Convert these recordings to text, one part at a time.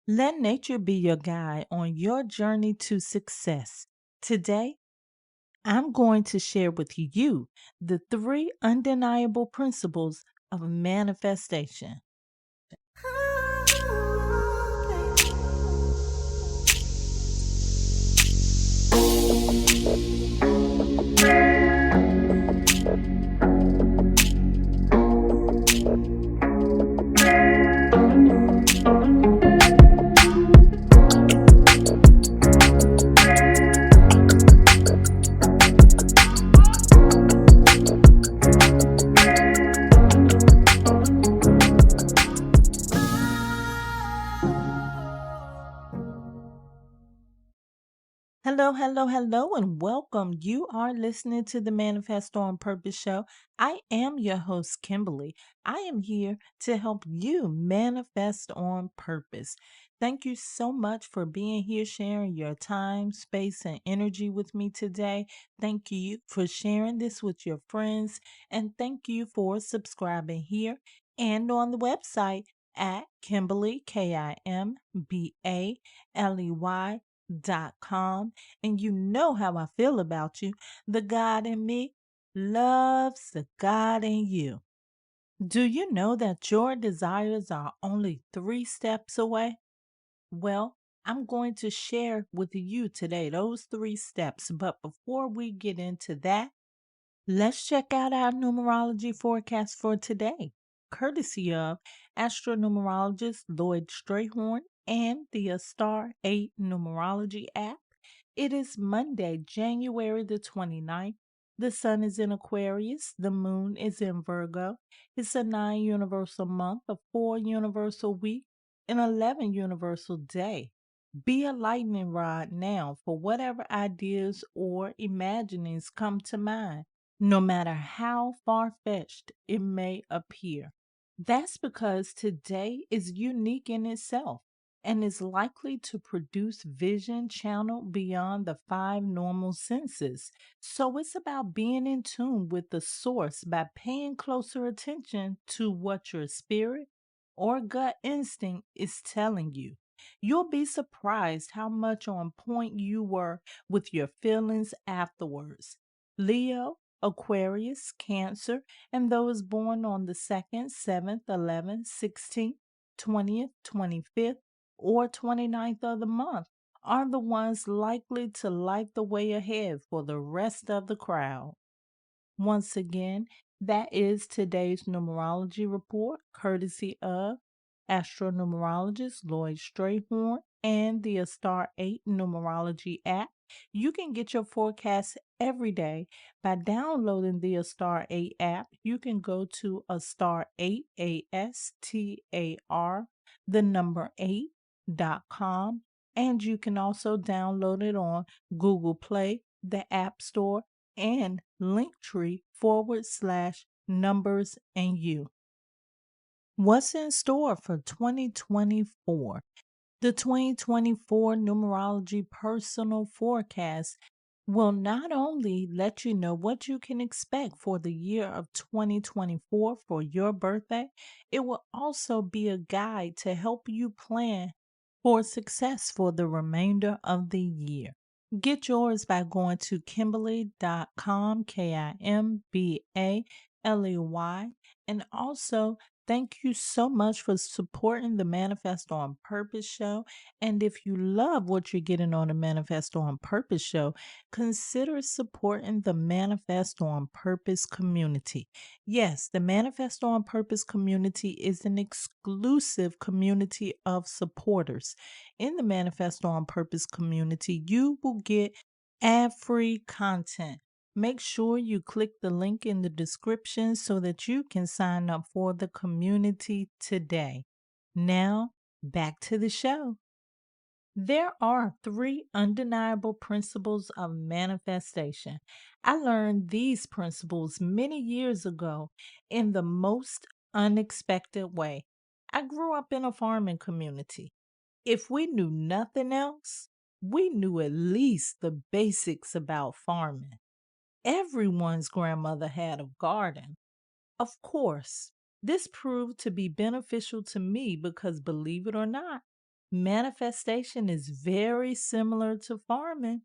Let nature be your guide on your journey to success. Today, I'm going to share with you the three undeniable principles of manifestation. Hello, hello, hello, and welcome. You are listening to the Manifest on Purpose show. I am your host, Kimbaley. I am here to help you manifest on purpose. Thank you so much for being here, sharing your time, space, and energy with me today. Thank you for sharing this with your friends, and thank you for subscribing here and on the website at Kimbaley, KIMBALEY.com. And you know how I feel about you. The God in me loves the God in you. Do you know that your desires are only 3 steps away? Well, I'm going to share with you today those 3 steps. But before we get into that, let's check out our numerology forecast for today, courtesy of Astro-Numerologist LLoyd Strayhorn and the Star 8 Numerology app. It is Monday, January the 29th. The sun is in Aquarius. The moon is in Virgo. It's a 9 universal month, a 4 universal week, an 11 universal day. Be a lightning rod now for whatever ideas or imaginings come to mind, no matter how far fetched it may appear. That's because today is unique in itself and is likely to produce vision channeled beyond the 5 normal senses. So it's about being in tune with the source by paying closer attention to what your spirit or gut instinct is telling you. You'll be surprised how much on point you were with your feelings afterwards. Leo, Aquarius, Cancer, and those born on the 2nd, 7th, 11th, 16th, 20th, 25th, or 29th of the month are the ones likely to light the way ahead for the rest of the crowd. Once again, that is today's numerology report, courtesy of Astro-Numerologist LLoyd Strayhorn and the Star 8 Numerology app. You can get your forecast every day by downloading the Star 8 app. You can go to a star 8 ASTAR, the number 8.com, and you can also download it on Google Play, the App Store, and Linktree /numbers and you. What's in store for 2024? The 2024 Numerology Personal Forecast will not only let you know what you can expect for the year of 2024 for your birthday, it will also be a guide to help you plan for success for the remainder of the year. Get yours by going to Kimbaley.com, KIMBALEY, and also thank you so much for supporting the Manifest on Purpose show. And if you love what you're getting on the Manifest on Purpose show, consider supporting the Manifest on Purpose community. Yes, the Manifest on Purpose community is an exclusive community of supporters. In the Manifest on Purpose community, you will get ad-free content. Make sure you click the link in the description so that you can sign up for the community today. Now, back to the show. There are 3 undeniable principles of manifestation. I learned these principles many years ago in the most unexpected way. I grew up in a farming community. If we knew nothing else, we knew at least the basics about farming. Everyone's grandmother had a garden. Of course, this proved to be beneficial to me because, believe it or not, Manifestation is very similar to farming.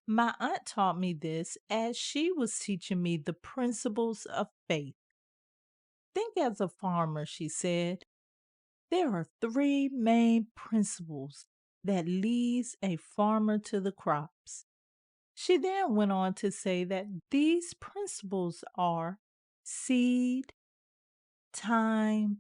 My aunt taught me this as she was teaching me the principles of faith. Think as a farmer, she said. There are three main principles that leads a farmer to the crops. She then went on to say that these principles are seed, time,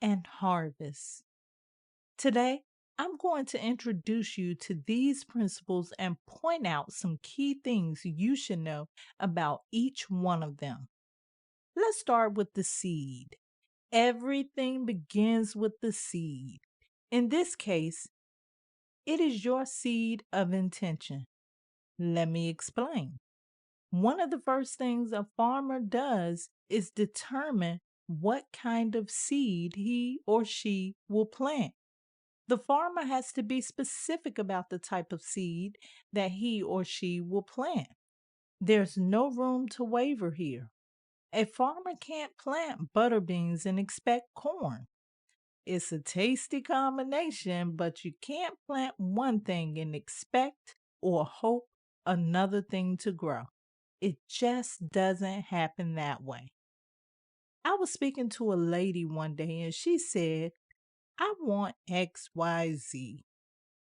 and harvest. Today, I'm going to introduce you to these principles and point out some key things you should know about each one of them. Let's start with the seed. Everything begins with the seed. In this case, it is your seed of intention. Let me explain. One of the first things a farmer does is determine what kind of seed he or she will plant. The farmer has to be specific about the type of seed that he or she will plant. There's no room to waver here. A farmer can't plant butter beans and expect corn. It's a tasty combination, but you can't plant one thing and expect or hope another thing to grow. It just doesn't happen that way. I was speaking to a lady one day and she said, I want XYZ,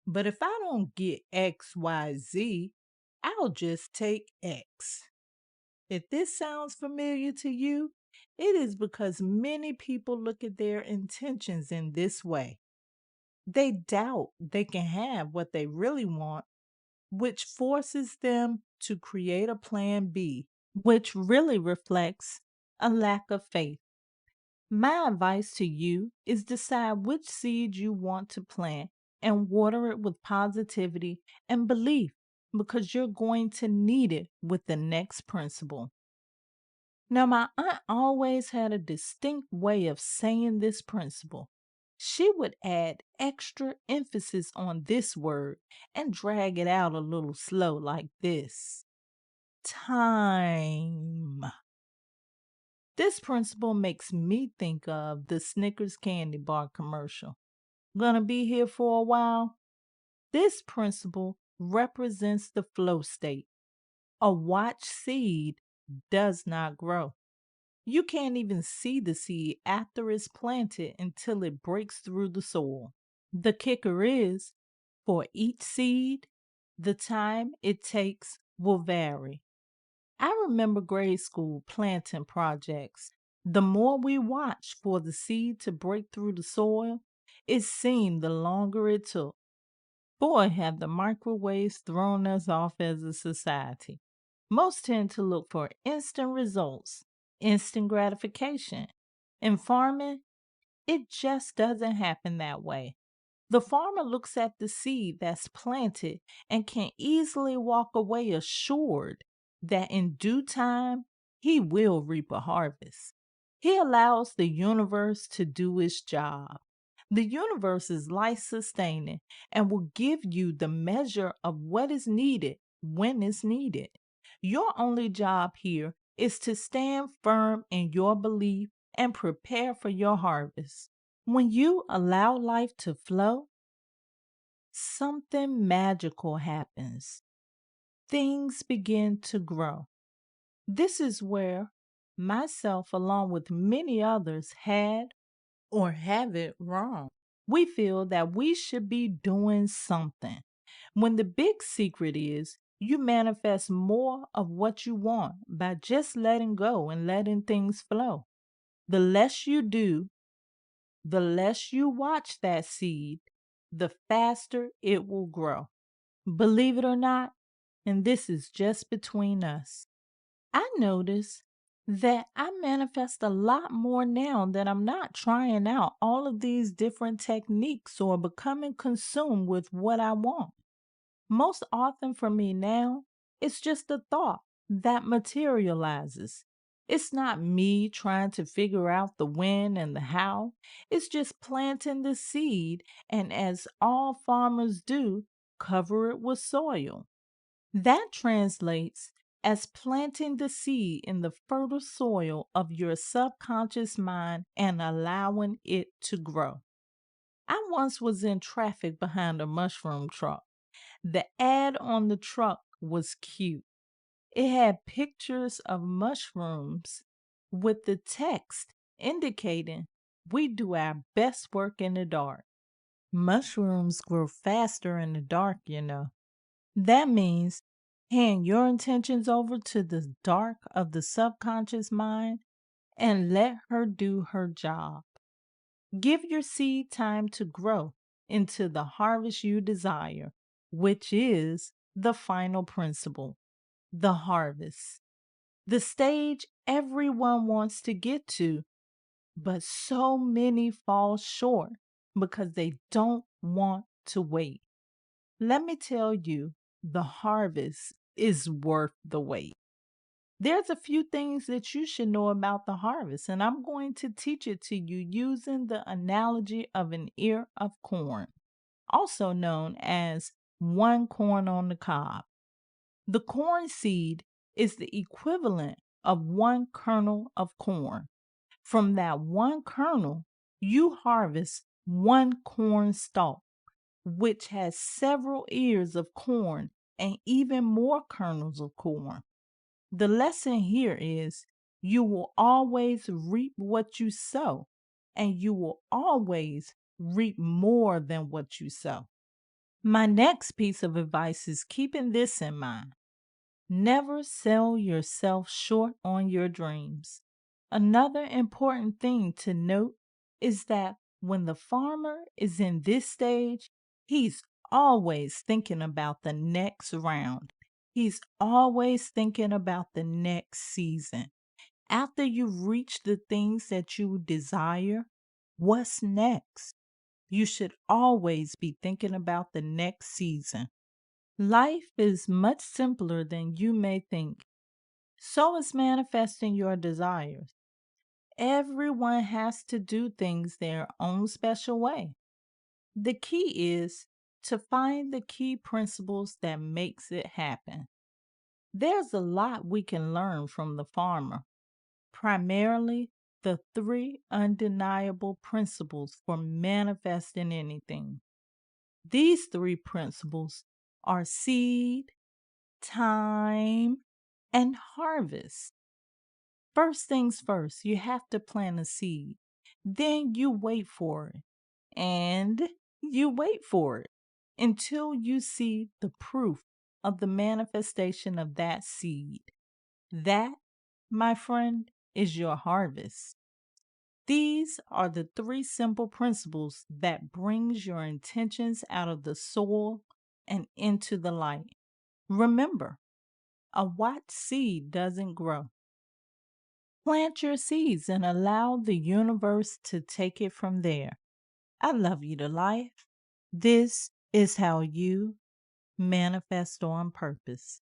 but if I don't get XYZ, I'll just take X. If this sounds familiar to you, it is because many people look at their intentions in this way. They doubt they can have what they really want, which forces them to create a plan B, which really reflects a lack of faith. My advice to you is decide which seed you want to plant and water it with positivity and belief because you're going to need it with the next principle. Now, my aunt always had a distinct way of saying this principle. She would add extra emphasis on this word and drag it out a little slow like this. Time. This principle makes me think of the Snickers candy bar commercial. Gonna be here for a while? This principle represents the flow state. A watched seed does not grow. You can't even see the seed after it's planted until it breaks through the soil. The kicker is, for each seed, the time it takes will vary. I remember grade school planting projects. The more we watched for the seed to break through the soil, it seemed the longer it took. Boy, have the microwaves thrown us off as a society. Most tend to look for instant results, instant gratification. In farming, it just doesn't happen that way. The farmer looks at the seed that's planted and can easily walk away assured that in due time he will reap a harvest. He allows the universe to do its job. The universe is life sustaining and will give you the measure of what is needed when it's needed. Your only job here is to stand firm in your belief and prepare for your harvest. When you allow life to flow, something magical happens. Things begin to grow. This is where myself, along with many others, had or have it wrong. We feel that we should be doing something, when the big secret is you manifest more of what you want by just letting go and letting things flow. The less you do, the less you watch that seed, the faster it will grow. Believe it or not, and this is just between us, I notice that I manifest a lot more now that I'm not trying out all of these different techniques or becoming consumed with what I want. Most often for me now, it's just a thought that materializes. It's not me trying to figure out the when and the how. It's just planting the seed, and as all farmers do, cover it with soil. That translates as planting the seed in the fertile soil of your subconscious mind and allowing it to grow. I once was in traffic behind a mushroom truck. The ad on the truck was cute. It had pictures of mushrooms with the text indicating we do our best work in the dark. Mushrooms grow faster in the dark, you know. That means hand your intentions over to the dark of the subconscious mind and let her do her job. Give your seed time to grow into the harvest you desire, which is the final principle, the harvest. The stage everyone wants to get to, but so many fall short because they don't want to wait. Let me tell you, the harvest is worth the wait. There's a few things that you should know about the harvest, and I'm going to teach it to you using the analogy of an ear of corn, also known as one corn on the cob. The corn seed is the equivalent of one kernel of corn. From that one kernel, you harvest one corn stalk, which has several ears of corn and even more kernels of corn. The lesson here is you will always reap what you sow, and you will always reap more than what you sow. My next piece of advice is keeping this in mind. Never sell yourself short on your dreams. Another important thing to note is that when the farmer is in this stage, he's always thinking about the next round. He's always thinking about the next season. After you reach the things that you desire, what's next? You should always be thinking about the next season. Life is much simpler than you may think. So is manifesting your desires. Everyone has to do things their own special way. The key is to find the key principles that makes it happen. There's a lot we can learn from the farmer, primarily the three undeniable principles for manifesting anything. These three principles are seed, time, and harvest. First things first, you have to plant a seed. Then you wait for it. And you wait for it until you see the proof of the manifestation of that seed. That, my friend, is your harvest. These are the three simple principles that brings your intentions out of the soil and into the light. Remember, a watched seed doesn't grow. Plant your seeds and allow the universe to take it from there. I love you to life. This is how you manifest on purpose.